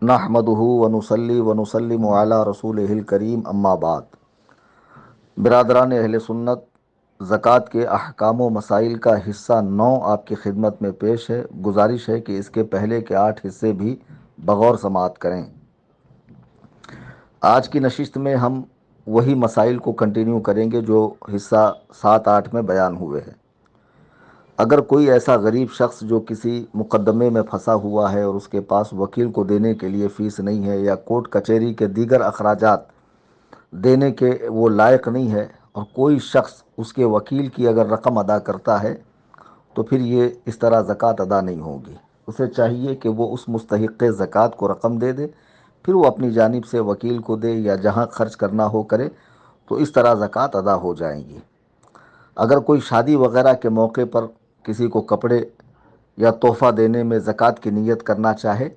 نحمدہ ونصلی ونسلم علی رسولہ الکریم اما بعد۔ برادران اہل سنت، زکوٰۃ کے احکام و مسائل کا حصہ 9 آپ کی خدمت میں پیش ہے۔ گزارش ہے کہ اس کے پہلے کے 8 حصے بھی بغور سماعت کریں۔ آج کی نشست میں ہم وہی مسائل کو کنٹینیو کریں گے جو حصہ 7-8 میں بیان ہوئے ہیں۔ اگر کوئی ایسا غریب شخص جو کسی مقدمے میں پھنسا ہوا ہے اور اس کے پاس وکیل کو دینے کے لیے فیس نہیں ہے، یا کورٹ کچہری کے دیگر اخراجات دینے کے وہ لائق نہیں ہے، اور کوئی شخص اس کے وکیل کی اگر رقم ادا کرتا ہے تو پھر یہ اس طرح زکوٰۃ ادا نہیں ہوگی۔ اسے چاہیے کہ وہ اس مستحق زکوٰۃ کو رقم دے دے، پھر وہ اپنی جانب سے وکیل کو دے یا جہاں خرچ کرنا ہو کرے، تو اس طرح زکوٰۃ ادا ہو جائیں گی۔ اگر کوئی شادی وغیرہ کے موقع پر کسی کو کپڑے یا تحفہ دینے میں زکوٰۃ کی نیت کرنا چاہے،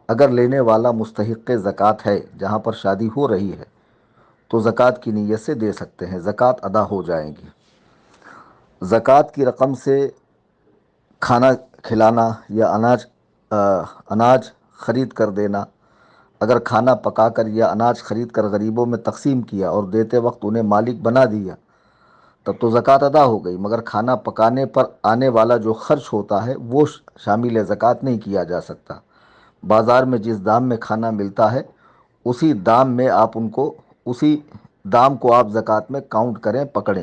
اگر لینے والا مستحق زکوٰۃ ہے جہاں پر شادی ہو رہی ہے تو زکوٰۃ کی نیت سے دے سکتے ہیں، زکوٰۃ ادا ہو جائیں گی۔ زکوٰۃ کی رقم سے کھانا کھلانا یا اناج خرید کر دینا، اگر کھانا پکا کر یا اناج خرید کر غریبوں میں تقسیم کیا اور دیتے وقت انہیں مالک بنا دیا تب تو زکوٰۃ ادا ہو گئی، مگر کھانا پکانے پر آنے والا جو خرچ ہوتا ہے وہ شامل زکوٰۃ نہیں کیا جا سکتا۔ بازار میں جس دام میں کھانا ملتا ہے اسی دام کو آپ زکوٰۃ میں کاؤنٹ کریں، پکڑیں۔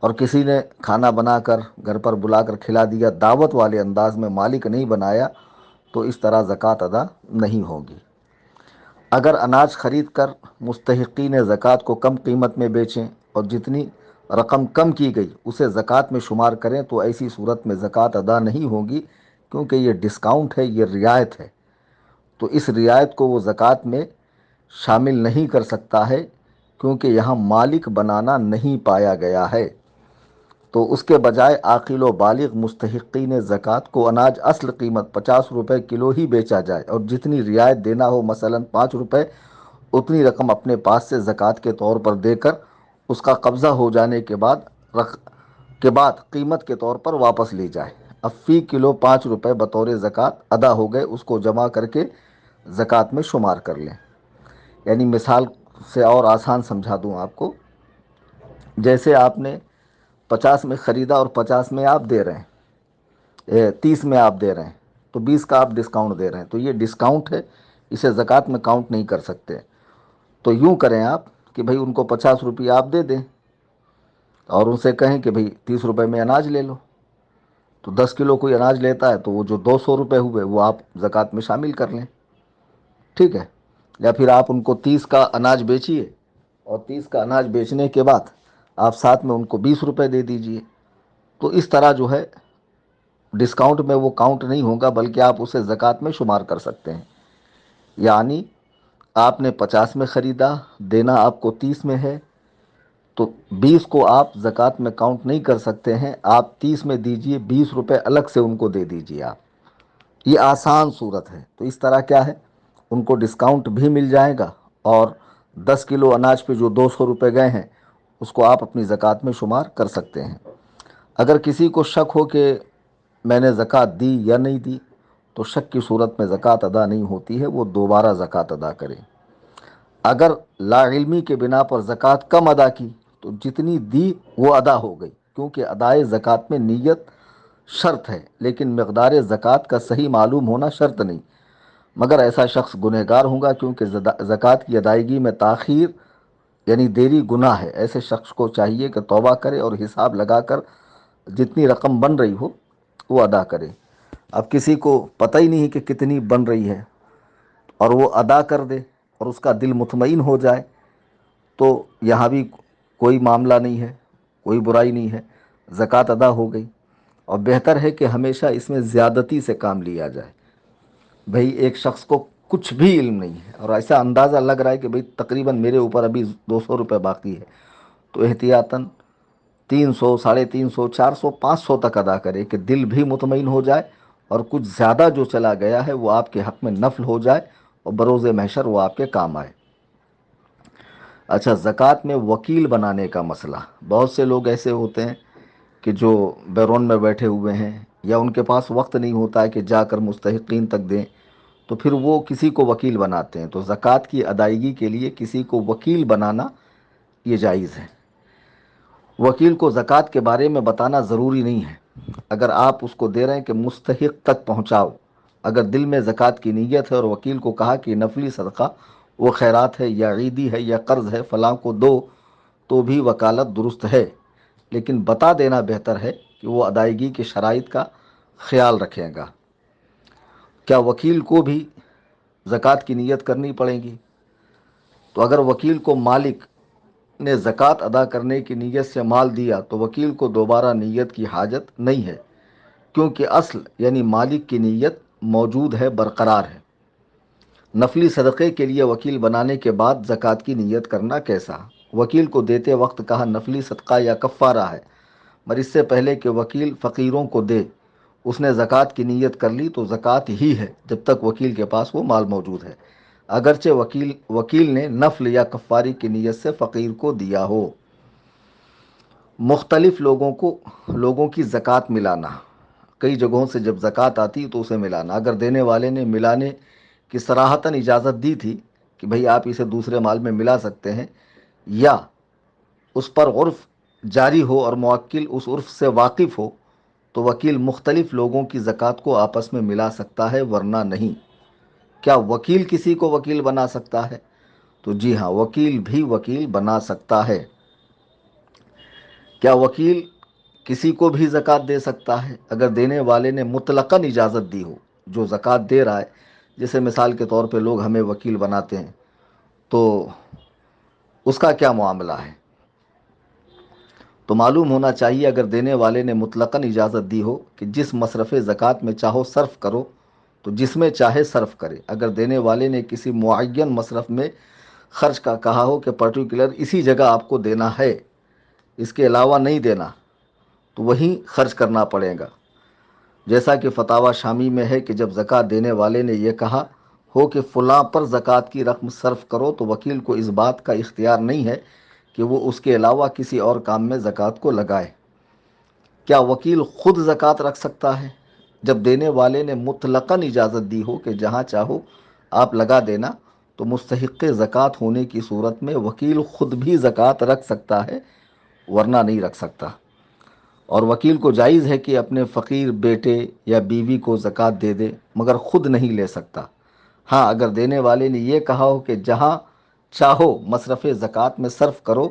اور کسی نے کھانا بنا کر گھر پر بلا کر کھلا دیا، دعوت والے انداز میں مالک نہیں بنایا، تو اس طرح زکوٰۃ ادا نہیں ہوگی۔ اگر اناج خرید کر مستحقین زکوٰۃ کو کم قیمت میں بیچیں اور جتنی رقم کم کی گئی اسے زکوٰۃ میں شمار کریں تو ایسی صورت میں زکوٰۃ ادا نہیں ہوگی، کیونکہ یہ ڈسکاؤنٹ ہے، یہ رعایت ہے، تو اس رعایت کو وہ زکوٰۃ میں شامل نہیں کر سکتا ہے، کیونکہ یہاں مالک بنانا نہیں پایا گیا ہے۔ تو اس کے بجائے عاقل و بالغ مستحقین زکوٰۃ کو اناج اصل قیمت 50 روپے کلو ہی بیچا جائے، اور جتنی رعایت دینا ہو مثلا 5 روپے، اتنی رقم اپنے پاس سے زکوٰۃ کے طور پر دے کر اس کا قبضہ ہو جانے کے بعد قیمت کے طور پر واپس لی جائے۔ اب فی کلو 5 روپے بطور زکوٰۃ ادا ہو گئے، اس کو جمع کر کے زکوٰۃ میں شمار کر لیں۔ یعنی مثال سے اور آسان سمجھا دوں آپ کو، جیسے آپ نے 50 میں خریدا اور 50 میں آپ دے رہے ہیں، 30 میں آپ دے رہے ہیں، تو 20 کا آپ ڈسکاؤنٹ دے رہے ہیں، تو یہ ڈسکاؤنٹ ہے، اسے زکوٰۃ میں کاؤنٹ نہیں کر سکتے۔ تو یوں کریں آپ کہ بھائی ان کو 50 روپیہ آپ دے دیں اور ان سے کہیں کہ بھائی 30 روپے میں اناج لے لو۔ تو 10 کلو کوئی اناج لیتا ہے تو وہ جو 200 روپے ہوئے وہ آپ زکوٰۃ میں شامل کر لیں، ٹھیک ہے؟ یا پھر آپ ان کو 30 کا اناج بیچیے، اور 30 کا اناج بیچنے کے بعد آپ ساتھ میں ان کو 20 روپے دے دیجئے۔ تو اس طرح جو ہے ڈسکاؤنٹ میں وہ کاؤنٹ نہیں ہوگا، بلکہ آپ اسے زکوٰۃ میں شمار کر سکتے ہیں۔ یعنی آپ نے 50 میں خریدا، دینا آپ کو 30 میں ہے، تو 20 کو آپ زکوٰۃ میں کاؤنٹ نہیں کر سکتے ہیں، آپ 30 میں دیجئے، 20 روپے الگ سے ان کو دے دیجئے آپ۔ یہ آسان صورت ہے۔ تو اس طرح کیا ہے، ان کو ڈسکاؤنٹ بھی مل جائے گا، اور 10 کلو اناج پہ جو 200 روپے گئے ہیں اس کو آپ اپنی زکوٰۃ میں شمار کر سکتے ہیں۔ اگر کسی کو شک ہو کہ میں نے زکوٰۃ دی یا نہیں دی، تو شک کی صورت میں زکوٰۃ ادا نہیں ہوتی ہے، وہ دوبارہ زکوٰۃ ادا کرے۔ اگر لا علمی کے بنا پر زکوٰۃ کم ادا کی تو جتنی دی وہ ادا ہو گئی، کیونکہ ادائے زکوٰۃ میں نیت شرط ہے، لیکن مقدار زکوٰۃ کا صحیح معلوم ہونا شرط نہیں۔ مگر ایسا شخص گنہگار ہوگا، کیونکہ زکوٰۃ کی ادائیگی میں تاخیر یعنی دیری گناہ ہے۔ ایسے شخص کو چاہیے کہ توبہ کرے اور حساب لگا کر جتنی رقم بن رہی ہو وہ ادا کرے۔ اب کسی کو پتہ ہی نہیں کہ کتنی بن رہی ہے اور وہ ادا کر دے اور اس کا دل مطمئن ہو جائے، تو یہاں بھی کوئی معاملہ نہیں ہے، کوئی برائی نہیں ہے، زکوٰۃ ادا ہو گئی۔ اور بہتر ہے کہ ہمیشہ اس میں زیادتی سے کام لیا جائے۔ بھئی ایک شخص کو کچھ بھی علم نہیں ہے اور ایسا اندازہ لگ رہا ہے کہ بھئی تقریباً میرے اوپر ابھی 200 روپے باقی ہے، تو احتیاطاً 300، 350، 400، 500 تک ادا کرے کہ دل بھی مطمئن ہو جائے، اور کچھ زیادہ جو چلا گیا ہے وہ آپ کے حق میں نفل ہو جائے اور بروز محشر وہ آپ کے کام آئے۔ اچھا، زکوٰۃ میں وکیل بنانے کا مسئلہ۔ بہت سے لوگ ایسے ہوتے ہیں کہ جو بیرون میں بیٹھے ہوئے ہیں، یا ان کے پاس وقت نہیں ہوتا ہے کہ جا کر مستحقین تک دیں، تو پھر وہ کسی کو وکیل بناتے ہیں. تو زکوٰۃ کی ادائیگی کے لیے کسی کو وکیل بنانا یہ جائز ہے. وکیل کو زکوٰۃ کے بارے میں بتانا ضروری نہیں ہے. اگر آپ اس کو دے رہے ہیں کہ مستحق تک پہنچاؤ، اگر دل میں زکوٰۃ کی نیت ہے اور وکیل کو کہا کہ نفلی صدقہ وہ خیرات ہے یا عیدی ہے یا قرض ہے فلاں کو دو، تو بھی وکالت درست ہے. لیکن بتا دینا بہتر ہے کہ وہ ادائیگی کے شرائط کا خیال رکھے گا. کیا وکیل کو بھی زکوٰۃ کی نیت کرنی پڑے گی؟ تو اگر وکیل کو مالک نے زکوٰۃ ادا کرنے کی نیت سے مال دیا تو وکیل کو دوبارہ نیت کی حاجت نہیں ہے، کیونکہ اصل یعنی مالک کی نیت موجود ہے، برقرار ہے. نفلی صدقے کے لیے وکیل بنانے کے بعد زکوٰۃ کی نیت کرنا کیسا؟ وکیل کو دیتے وقت کہا نفلی صدقہ یا کفارہ ہے، مگر اس سے پہلے کہ وکیل فقیروں کو دے اس نے زکوٰۃ کی نیت کر لی تو زکوٰۃ ہی ہے جب تک وکیل کے پاس وہ مال موجود ہے، اگرچہ وکیل نے نفل یا کفاری کی نیت سے فقیر کو دیا ہو. مختلف لوگوں کی زکوٰۃ ملانا. کئی جگہوں سے جب زکوٰۃ آتی تو اسے ملانا. اگر دینے والے نے ملانے کی صراحتاً اجازت دی تھی کہ بھئی آپ اسے دوسرے مال میں ملا سکتے ہیں، یا اس پر عرف جاری ہو اور موکل اس عرف سے واقف ہو، تو وکیل مختلف لوگوں کی زکوٰۃ کو آپس میں ملا سکتا ہے، ورنہ نہیں. کیا وکیل کسی کو وکیل بنا سکتا ہے؟ تو جی ہاں، وکیل بھی وکیل بنا سکتا ہے. کیا وکیل کسی کو بھی زکوٰۃ دے سکتا ہے؟ اگر دینے والے نے مطلقاً اجازت دی ہو. جو زکوٰۃ دے رہا ہے، جیسے مثال کے طور پہ لوگ ہمیں وکیل بناتے ہیں، تو اس کا کیا معاملہ ہے؟ تو معلوم ہونا چاہیے اگر دینے والے نے مطلقاً اجازت دی ہو کہ جس مصرف زکوٰۃ میں چاہو صرف کرو تو جس میں چاہے صرف کرے. اگر دینے والے نے کسی معین مصرف میں خرچ کا کہا ہو کہ پرٹیکولر اسی جگہ آپ کو دینا ہے، اس کے علاوہ نہیں دینا، تو وہیں خرچ کرنا پڑے گا. جیسا کہ فتاوی شامی میں ہے کہ جب زکوٰۃ دینے والے نے یہ کہا ہو کہ فلاں پر زکوٰۃ کی رقم صرف کرو تو وکیل کو اس بات کا اختیار نہیں ہے کہ وہ اس کے علاوہ کسی اور کام میں زکوٰۃ کو لگائے. کیا وکیل خود زکوٰۃ رکھ سکتا ہے؟ جب دینے والے نے مطلقاً اجازت دی ہو کہ جہاں چاہو آپ لگا دینا، تو مستحق زکوٰۃ ہونے کی صورت میں وکیل خود بھی زکوٰۃ رکھ سکتا ہے، ورنہ نہیں رکھ سکتا. اور وکیل کو جائز ہے کہ اپنے فقیر بیٹے یا بیوی کو زکوٰۃ دے دے، مگر خود نہیں لے سکتا. ہاں، اگر دینے والے نے یہ کہا ہو کہ جہاں چاہو مصرف زکوٰۃ میں صرف کرو،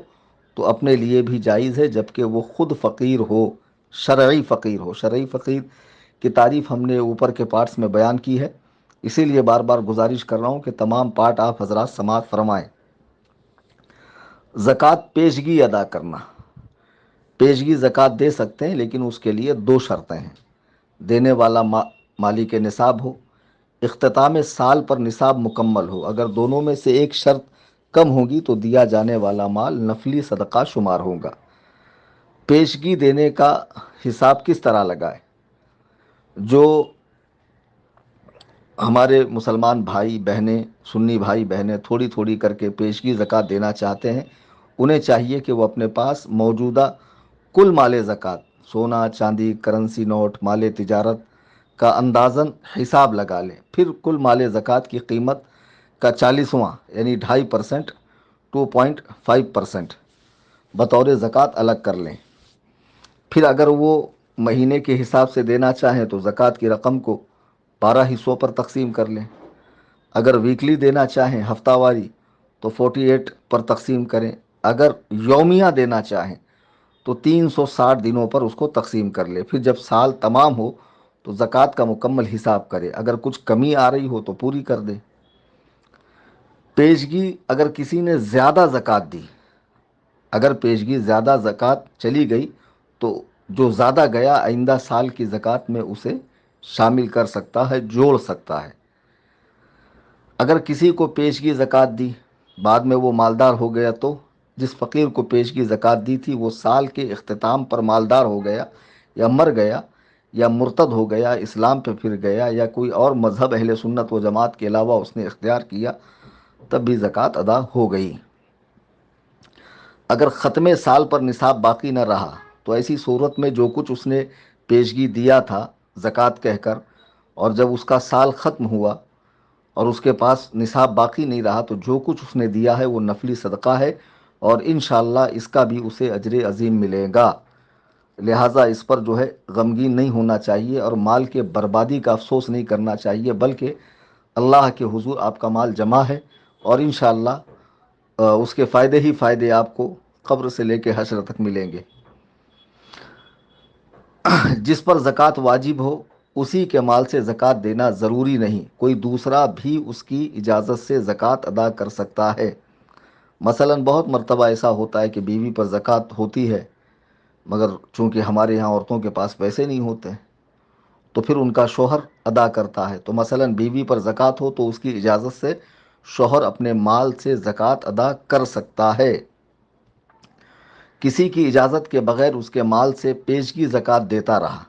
تو اپنے لیے بھی جائز ہے، جبکہ وہ خود فقیر ہو، شرعی فقیر ہو. شرعی فقیر کی تعریف ہم نے اوپر کے پارٹس میں بیان کی ہے، اسی لیے بار بار گزارش کر رہا ہوں کہ تمام پارٹ آپ حضرات سماعت فرمائیں. زکوٰۃ پیشگی ادا کرنا. پیشگی زکوٰۃ دے سکتے ہیں، لیکن اس کے لیے دو شرطیں ہیں. دینے والا مالک نصاب ہو، اختتام سال پر نصاب مکمل ہو. اگر دونوں میں سے ایک شرط کم ہوگی تو دیا جانے والا مال نفلی صدقہ شمار ہوگا. پیشگی دینے کا حساب کس طرح لگائے؟ جو ہمارے مسلمان بھائی بہنیں، سنی بھائی بہنیں تھوڑی تھوڑی کر کے پیشگی زکوٰۃ دینا چاہتے ہیں، انہیں چاہیے کہ وہ اپنے پاس موجودہ کل مال زکوٰۃ، سونا چاندی کرنسی نوٹ مال تجارت کا اندازاً حساب لگا لیں. پھر کل مال زکوٰۃ کی قیمت کا 40واں یعنی 2.5%، 2.5% بطور زکوٰۃ الگ کر لیں. پھر اگر وہ مہینے کے حساب سے دینا چاہیں تو زکوٰۃ کی رقم کو 12 حصوں پر تقسیم کر لیں. اگر ویکلی دینا چاہیں، ہفتہ واری، تو 48 پر تقسیم کریں. اگر یومیہ دینا چاہیں تو 360 دنوں پر اس کو تقسیم کر لے. پھر جب سال تمام ہو تو زکوٰۃ کا مکمل حساب کرے. اگر کچھ کمی آ رہی ہو تو پوری کر دے. پیشگی اگر کسی نے زیادہ زکوٰۃ دی، اگر پیشگی زیادہ زکوٰۃ چلی گئی تو جو زیادہ گیا آئندہ سال کی زکوٰۃ میں اسے شامل کر سکتا ہے، جوڑ سکتا ہے. اگر کسی کو پیشگی زکوٰۃ دی، بعد میں وہ مالدار ہو گیا، تو جس فقیر کو پیشگی زکوٰۃ دی تھی وہ سال کے اختتام پر مالدار ہو گیا یا مر گیا یا مرتد ہو گیا، اسلام پہ پھر گیا، یا کوئی اور مذہب اہل سنت و جماعت کے علاوہ اس نے اختیار کیا، تب بھی زکوٰۃ ادا ہو گئی. اگر ختم سال پر نصاب باقی نہ رہا تو ایسی صورت میں جو کچھ اس نے پیشگی دیا تھا زکوٰۃ کہہ کر، اور جب اس کا سال ختم ہوا اور اس کے پاس نصاب باقی نہیں رہا تو جو کچھ اس نے دیا ہے وہ نفلی صدقہ ہے، اور انشاءاللہ اس کا بھی اسے اجر عظیم ملے گا۔ لہٰذا اس پر جو ہے غمگین نہیں ہونا چاہیے، اور مال کے بربادی کا افسوس نہیں کرنا چاہیے، بلکہ اللہ کے حضور آپ کا مال جمع ہے، اور انشاءاللہ اس کے فائدے ہی فائدے آپ کو قبر سے لے کے حشر تک ملیں گے۔ جس پر زکوٰۃ واجب ہو اسی کے مال سے زکوٰۃ دینا ضروری نہیں، کوئی دوسرا بھی اس کی اجازت سے زکوٰۃ ادا کر سکتا ہے۔ مثلا بہت مرتبہ ایسا ہوتا ہے کہ بیوی پر زکوٰۃ ہوتی ہے، مگر چونکہ ہمارے یہاں عورتوں کے پاس پیسے نہیں ہوتے تو پھر ان کا شوہر ادا کرتا ہے، تو مثلا بیوی پر زکوٰۃ ہو تو اس کی اجازت سے شوہر اپنے مال سے زکوٰۃ ادا کر سکتا ہے۔ کسی کی اجازت کے بغیر اس کے مال سے پیشگی زکوٰۃ دیتا رہا،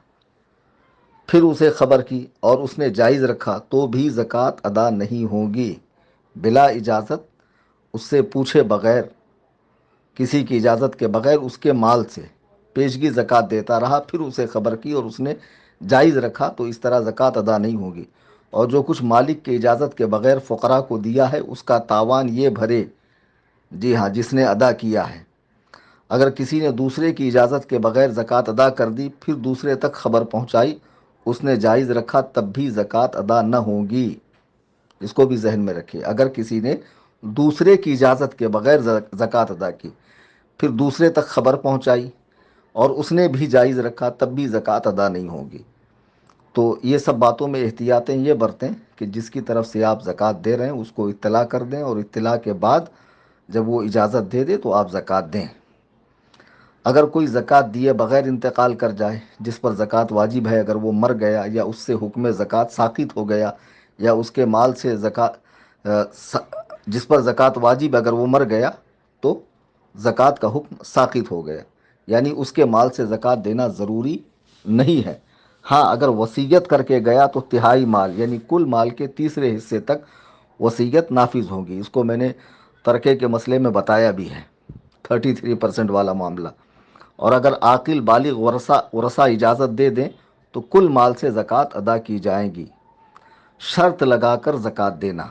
پھر اسے خبر کی اور اس نے جائز رکھا تو بھی زکوٰۃ ادا نہیں ہوگی۔ بلا اجازت، اس سے پوچھے بغیر، کسی کی اجازت کے بغیر اس کے مال سے پیشگی زکوٰۃ دیتا رہا، پھر اسے خبر کی اور اس نے جائز رکھا تو اس طرح زکوٰۃ ادا نہیں ہوگی۔ اور جو کچھ مالک کی اجازت کے بغیر فقراء کو دیا ہے اس کا تاوان یہ بھرے، جی ہاں، جس نے ادا کیا ہے۔ اگر کسی نے دوسرے کی اجازت کے بغیر زکوٰۃ ادا کر دی، پھر دوسرے تک خبر پہنچائی، اس نے جائز رکھا، تب بھی زکوٰۃ ادا نہ ہوگی۔ اس کو بھی ذہن میں رکھیے، اگر کسی نے دوسرے کی اجازت کے بغیر زکوٰۃ ادا کی، پھر دوسرے تک خبر پہنچائی اور اس نے بھی جائز رکھا، تب بھی زکوٰۃ ادا نہیں ہوگی۔ تو یہ سب باتوں میں احتیاطیں یہ برتیں کہ جس کی طرف سے آپ زکوٰۃ دے رہے ہیں اس کو اطلاع کر دیں، اور اطلاع کے بعد جب وہ اجازت دے دے تو آپ زکوٰۃ دیں۔ اگر کوئی زکوٰۃ دیے بغیر انتقال کر جائے، جس پر زکوٰۃ واجب ہے، اگر وہ مر گیا یا اس سے حکم زکوٰۃ ساقط ہو گیا، یا اس کے مال سے جس پر زکوٰۃ واجب اگر وہ مر گیا تو زکوٰۃ کا حکم ساقط ہو گیا، یعنی اس کے مال سے زکوٰۃ دینا ضروری نہیں ہے۔ ہاں، اگر وصیت کر کے گیا تو تہائی مال یعنی کل مال کے تیسرے حصے تک وصیت نافذ ہوگی۔ اس کو میں نے ترکے کے مسئلے میں بتایا بھی ہے، 33% والا معاملہ۔ اور اگر عاقل بالغ ورثہ اجازت دے دیں تو کل مال سے زکوٰۃ ادا کی جائے گی۔ شرط لگا کر زکوٰۃ دینا،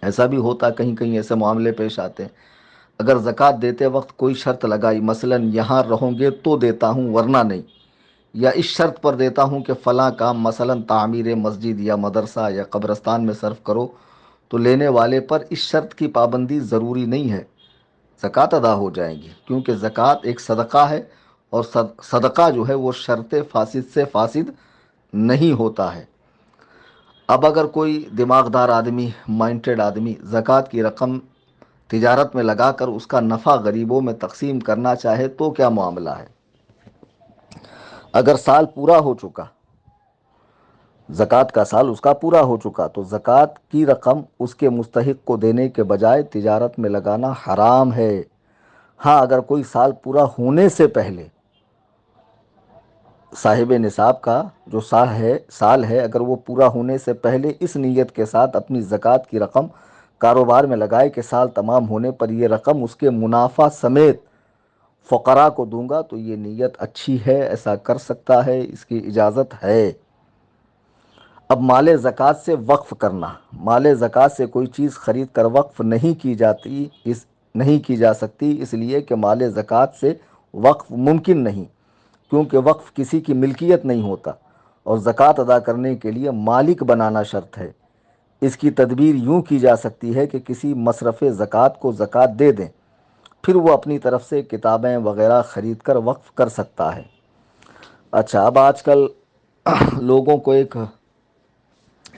ایسا بھی ہوتا ہے، کہیں کہیں ایسے معاملے پیش آتے ہیں۔ اگر زکوٰۃ دیتے وقت کوئی شرط لگائی، مثلا یہاں رہوں گے تو دیتا ہوں ورنہ نہیں، یا اس شرط پر دیتا ہوں کہ فلاں کام مثلا تعمیر مسجد یا مدرسہ یا قبرستان میں صرف کرو، تو لینے والے پر اس شرط کی پابندی ضروری نہیں ہے، زکوٰۃ ادا ہو جائے گی، کیونکہ زکوٰۃ ایک صدقہ ہے، اور صدقہ جو ہے وہ شرط فاسد سے فاسد نہیں ہوتا ہے۔ اب اگر کوئی دماغدار آدمی، مائنڈڈ آدمی زکوٰۃ کی رقم تجارت میں لگا کر اس کا نفع غریبوں میں تقسیم کرنا چاہے تو کیا معاملہ ہے؟ اگر سال پورا ہو چکا، زکوٰۃ کا سال اس کا پورا ہو چکا، تو زکوٰۃ کی رقم اس کے مستحق کو دینے کے بجائے تجارت میں لگانا حرام ہے۔ ہاں، اگر کوئی سال پورا ہونے سے پہلے صاحب نصاب کا جو سال ہے اگر وہ پورا ہونے سے پہلے اس نیت کے ساتھ اپنی زکوٰۃ کی رقم کاروبار میں لگائے کہ سال تمام ہونے پر یہ رقم اس کے منافع سمیت فقراء کو دوں گا، تو یہ نیت اچھی ہے، ایسا کر سکتا ہے، اس کی اجازت ہے۔ اب مال زکوٰۃ سے وقف کرنا، مال زکوٰۃ سے کوئی چیز خرید کر وقف نہیں کی جا سکتی، اس لیے کہ مال زکوٰۃ سے وقف ممکن نہیں، کیونکہ وقف کسی کی ملکیت نہیں ہوتا، اور زکوٰۃ ادا کرنے کے لیے مالک بنانا شرط ہے۔ اس کی تدبیر یوں کی جا سکتی ہے کہ کسی مصرف زکوٰۃ کو زکوٰۃ دے دیں، پھر وہ اپنی طرف سے کتابیں وغیرہ خرید کر وقف کر سکتا ہے۔ اچھا، اب آج کل لوگوں کو ایک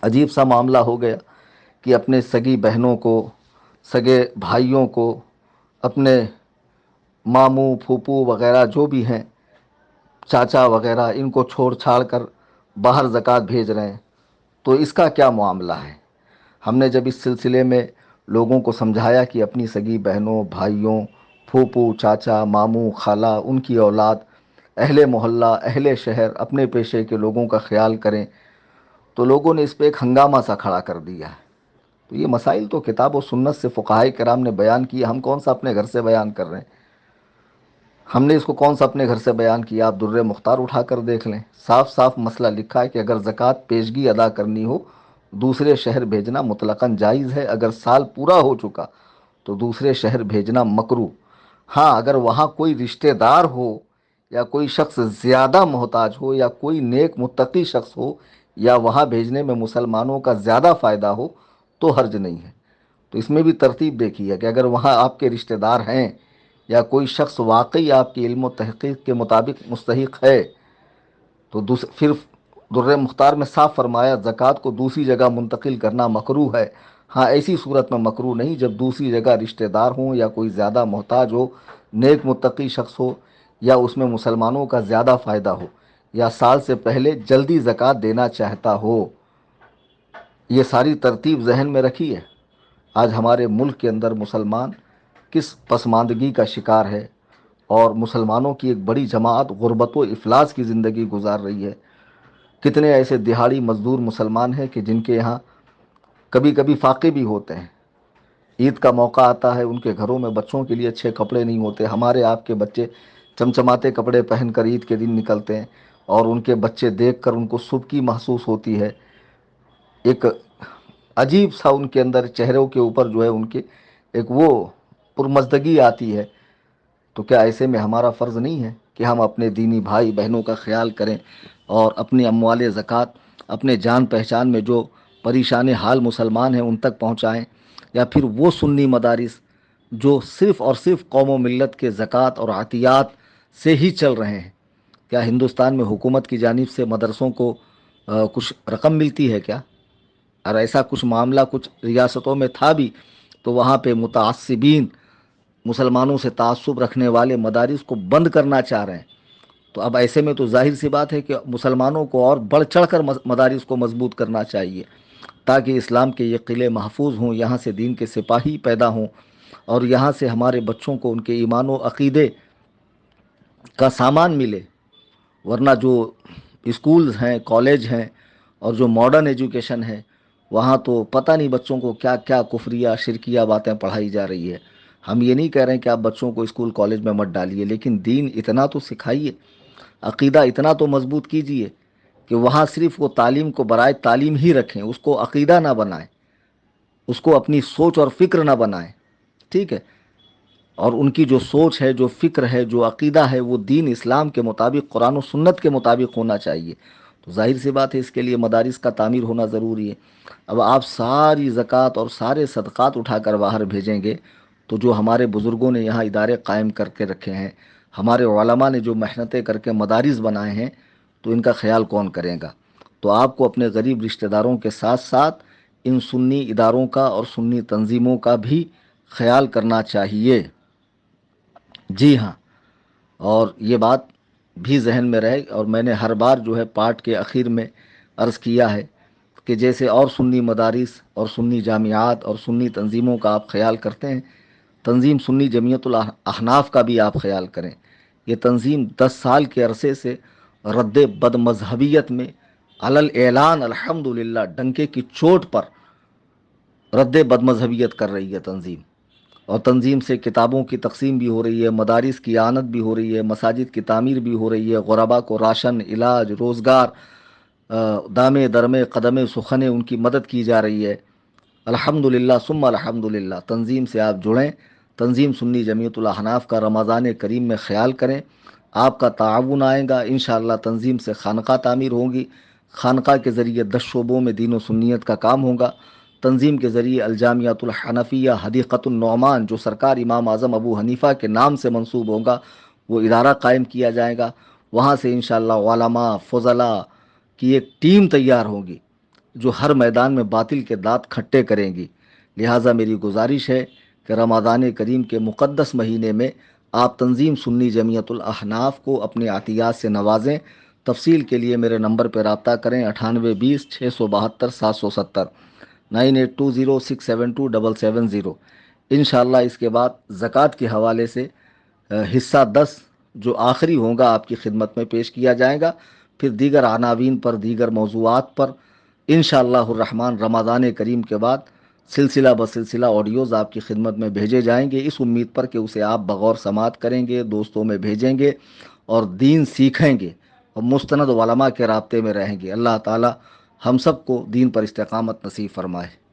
عجیب سا معاملہ ہو گیا کہ اپنے سگی بہنوں کو، سگے بھائیوں کو، اپنے ماموں پھوپھو وغیرہ جو بھی ہیں، چاچا وغیرہ، ان کو چھوڑ چھاڑ کر باہر زکوٰۃ بھیج رہے ہیں، تو اس کا کیا معاملہ ہے؟ ہم نے جب اس سلسلے میں لوگوں کو سمجھایا کہ اپنی سگی بہنوں، بھائیوں، پھوپھو، چاچا، ماموں، خالہ، ان کی اولاد، اہل محلہ، اہل شہر، اپنے پیشے کے لوگوں کا خیال کریں، تو لوگوں نے اس پہ ایک ہنگامہ سا کھڑا کر دیا ہے۔ تو یہ مسائل تو کتاب و سنت سے فقہائے کرام نے بیان کیے، ہم کون سا اپنے گھر سے بیان کر رہے ہیں؟ ہم نے اس کو کون سا اپنے گھر سے بیان کیا؟ آپ در مختار اٹھا کر دیکھ لیں، صاف صاف مسئلہ لکھا ہے کہ اگر زکوٰۃ پیشگی ادا کرنی ہو دوسرے شہر بھیجنا مطلقاً جائز ہے، اگر سال پورا ہو چکا تو دوسرے شہر بھیجنا مکروہ۔ ہاں اگر وہاں کوئی رشتہ دار ہو یا کوئی شخص زیادہ محتاج ہو یا کوئی نیک متقی شخص ہو یا وہاں بھیجنے میں مسلمانوں کا زیادہ فائدہ ہو تو حرج نہیں ہے۔ تو اس میں بھی ترتیب دیکھی ہے کہ اگر وہاں آپ کے رشتہ دار ہیں یا کوئی شخص واقعی آپ کی علم و تحقیق کے مطابق مستحق ہے تو پھر در مختار میں صاف فرمایا زکوٰۃ کو دوسری جگہ منتقل کرنا مکروہ ہے۔ ہاں ایسی صورت میں مکروہ نہیں جب دوسری جگہ رشتہ دار ہوں یا کوئی زیادہ محتاج ہو، نیک متقی شخص ہو، یا اس میں مسلمانوں کا زیادہ فائدہ ہو، یا سال سے پہلے جلدی زکوٰۃ دینا چاہتا ہو۔ یہ ساری ترتیب ذہن میں رکھی ہے۔ آج ہمارے ملک کے اندر مسلمان کس پسماندگی کا شکار ہے، اور مسلمانوں کی ایک بڑی جماعت غربت و افلاس کی زندگی گزار رہی ہے۔ کتنے ایسے دہاڑی مزدور مسلمان ہیں کہ جن کے یہاں کبھی کبھی فاقے بھی ہوتے ہیں، عید کا موقع آتا ہے ان کے گھروں میں بچوں کے لیے اچھے کپڑے نہیں ہوتے، ہمارے آپ کے بچے چمچماتے کپڑے پہن کر عید کے دن نکلتے ہیں، اور ان کے بچے دیکھ کر ان کو سبکی محسوس ہوتی ہے، ایک عجیب سا ان کے اندر چہروں کے اوپر جو ہے ان کے ایک وہ پرمزدگی آتی ہے۔ تو کیا ایسے میں ہمارا فرض نہیں ہے کہ ہم اپنے دینی بھائی بہنوں کا خیال کریں اور اپنی اموال زکوٰۃ اپنے جان پہچان میں جو پریشان حال مسلمان ہیں ان تک پہنچائیں؟ یا پھر وہ سنی مدارس جو صرف اور صرف قوم و ملت کے زکوٰۃ اور عطیات سے ہی چل رہے ہیں، کیا ہندوستان میں حکومت کی جانب سے مدرسوں کو کچھ رقم ملتی ہے کیا؟ اور ایسا کچھ معاملہ کچھ ریاستوں میں تھا بھی تو وہاں پہ متعصبین مسلمانوں سے تعصب رکھنے والے مدارس کو بند کرنا چاہ رہے ہیں۔ تو اب ایسے میں تو ظاہر سی بات ہے کہ مسلمانوں کو اور بڑھ چڑھ کر مدارس کو مضبوط کرنا چاہیے، تاکہ اسلام کے یہ قلعے محفوظ ہوں، یہاں سے دین کے سپاہی پیدا ہوں، اور یہاں سے ہمارے بچوں کو ان کے ایمان و عقیدے کا سامان ملے۔ ورنہ جو اسکولز ہیں، کالج ہیں، اور جو ماڈرن ایجوکیشن ہے، وہاں تو پتہ نہیں بچوں کو کیا کیا کفریہ شرکیہ باتیں پڑھائی جا رہی ہے۔ ہم یہ نہیں کہہ رہے ہیں کہ آپ بچوں کو اسکول کالج میں مت ڈالیے، لیکن دین اتنا تو سکھائیے، عقیدہ اتنا تو مضبوط کیجیے کہ وہاں صرف وہ تعلیم کو برائے تعلیم ہی رکھیں، اس کو عقیدہ نہ بنائیں، اس کو اپنی سوچ اور فکر نہ بنائیں، ٹھیک ہے؟ اور ان کی جو سوچ ہے، جو فکر ہے، جو عقیدہ ہے، وہ دین اسلام کے مطابق، قرآن و سنت کے مطابق ہونا چاہیے۔ تو ظاہر سی بات ہے اس کے لیے مدارس کا تعمیر ہونا ضروری ہے۔ اب آپ ساری زکوٰۃ اور سارے صدقات اٹھا کر باہر بھیجیں گے تو جو ہمارے بزرگوں نے یہاں ادارے قائم کر کے رکھے ہیں، ہمارے علماء نے جو محنتیں کر کے مدارس بنائے ہیں، تو ان کا خیال کون کرے گا؟ تو آپ کو اپنے غریب رشتہ داروں کے ساتھ ساتھ ان سنی اداروں کا اور سنی تنظیموں کا بھی خیال کرنا چاہیے۔ جی ہاں، اور یہ بات بھی ذہن میں رہے، اور میں نے ہر بار جو ہے پارٹ کے اخیر میں عرض کیا ہے کہ جیسے اور سنی مدارس اور سنی جامعات اور سنی تنظیموں کا آپ خیال کرتے ہیں، تنظیم سنی جمعیت الاحناف کا بھی آپ خیال کریں۔ یہ تنظیم 10 سال کے عرصے سے رد بد مذہبیت میں علل اعلان الحمدللہ ڈنکے کی چوٹ پر رد بد مذہبیت کر رہی ہے تنظیم، اور تنظیم سے کتابوں کی تقسیم بھی ہو رہی ہے، مدارس کی اعانت بھی ہو رہی ہے، مساجد کی تعمیر بھی ہو رہی ہے، غربا کو راشن، علاج، روزگار، دامے درمے قدمے سخنے ان کی مدد کی جا رہی ہے۔ الحمدللہ ثم الحمدللہ۔ تنظیم سے آپ جڑیں، تنظیم سنی جمعیت الاحناف کا رمضان کریم میں خیال کریں، آپ کا تعاون آئے گا انشاءاللہ۔ تنظیم سے خانقاہ تعمیر ہوں گی، خانقاہ کے ذریعے 10 شعبوں میں دین و سنیت کا کام ہوگا۔ تنظیم کے ذریعے الجامعۃ الحنفیہ حدیقۃ النعمان جو سرکار امام اعظم ابو حنیفہ کے نام سے منسوب ہوگا، وہ ادارہ قائم کیا جائے گا۔ وہاں سے انشاءاللہ علماء فضلاء کی ایک ٹیم تیار ہوگی جو ہر میدان میں باطل کے دانت کھٹے کریں گی۔ لہٰذا میری گزارش ہے کہ رمضان کریم کے مقدس مہینے میں آپ تنظیم سنی جمعیت الاحناف کو اپنے عطیات سے نوازیں۔ تفصیل کے لیے میرے نمبر پہ رابطہ کریں، 9820 672 770 9820672770۔ انشاءاللہ اس کے بعد زکوٰۃ کے حوالے سے حصہ 10 جو آخری ہوگا آپ کی خدمت میں پیش کیا جائے گا، پھر دیگر عناوین پر، دیگر موضوعات پر انشاءاللہ الرحمن رمضان کریم کے بعد سلسلہ بسلسلہ آڈیوز آپ کی خدمت میں بھیجے جائیں گے، اس امید پر کہ اسے آپ بغور سماعت کریں گے، دوستوں میں بھیجیں گے اور دین سیکھیں گے اور مستند علماء کے رابطے میں رہیں گے۔ اللہ تعالیٰ ہم سب کو دین پر استقامت نصیب فرمائے۔